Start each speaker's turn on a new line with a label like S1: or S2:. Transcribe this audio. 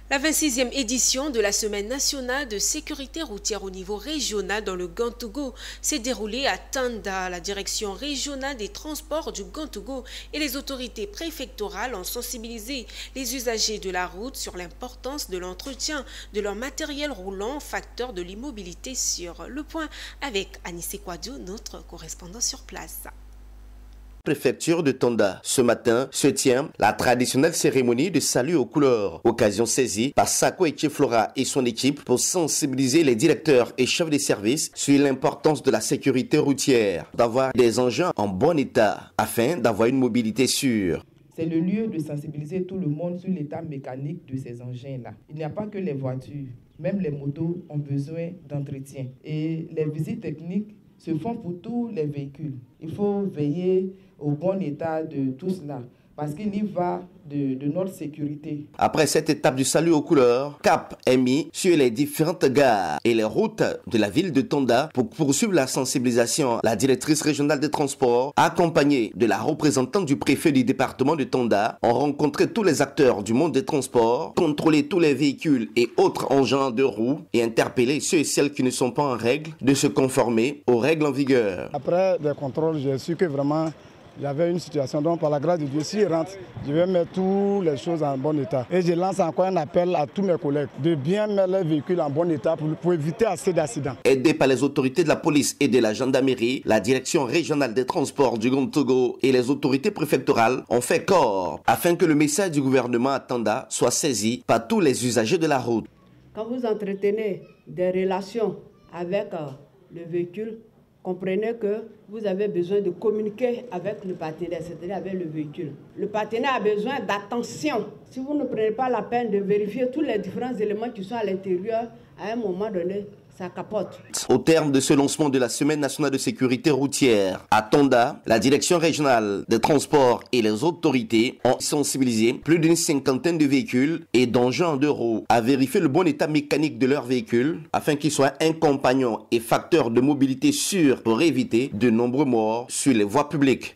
S1: La 26e édition de la Semaine nationale de sécurité routière au niveau régional dans le Grand-Togo s'est déroulée à Tanda. La direction régionale des transports du Grand-Togo et les autorités préfectorales ont sensibilisé les usagers de la route sur l'importance de l'entretien de leur matériel roulant, facteur de l'immobilité sur le point avec Anissé Kouadou, notre correspondant sur place.
S2: Préfecture de Tanda. Ce matin se tient la traditionnelle cérémonie de salut aux couleurs. Occasion saisie par Sako Echeflora et son équipe pour sensibiliser les directeurs et chefs des services sur l'importance de la sécurité routière, d'avoir des engins en bon état afin d'avoir une mobilité sûre.
S3: C'est le lieu de sensibiliser tout le monde sur l'état mécanique de ces engins-là. Il n'y a pas que les voitures, même les motos ont besoin d'entretien. Et les visites techniques se font pour tous les véhicules. Il faut veiller au bon état de tout cela, parce qu'il y va de notre sécurité.
S2: Après cette étape du salut aux couleurs, cap est mis sur les différentes gares et les routes de la ville de Tanda pour poursuivre la sensibilisation. La directrice régionale des transports, accompagnée de la représentante du préfet du département de Tanda, ont rencontré tous les acteurs du monde des transports, contrôlé tous les véhicules et autres engins de roue et interpellé ceux et celles qui ne sont pas en règle de se conformer aux règles en vigueur.
S4: Après des contrôles, j'ai su que vraiment il y avait une situation, donc par la grâce de Dieu, s'il rentre, je vais mettre toutes les choses en bon état. Et je lance encore un appel à tous mes collègues de bien mettre les véhicules en bon état pour éviter assez d'accidents.
S2: Aidés par les autorités de la police et de la gendarmerie, la direction régionale des transports du Grand-Togo et les autorités préfectorales ont fait corps afin que le message du gouvernement à Tanda soit saisi par tous les usagers de la route.
S5: Quand vous entretenez des relations avec le véhicule, comprenez que vous avez besoin de communiquer avec le partenaire, c'est-à-dire avec le véhicule. Le partenaire a besoin d'attention. Si vous ne prenez pas la peine de vérifier tous les différents éléments qui sont à l'intérieur, à un moment donné, ça capote.
S2: Au terme de ce lancement de la Semaine nationale de sécurité routière à Tanda, la direction régionale des transports et les autorités ont sensibilisé plus d'une cinquantaine de véhicules et d'engins de roues à vérifier le bon état mécanique de leurs véhicules afin qu'ils soient un compagnon et facteur de mobilité sûr pour éviter de nombreux morts sur les voies publiques.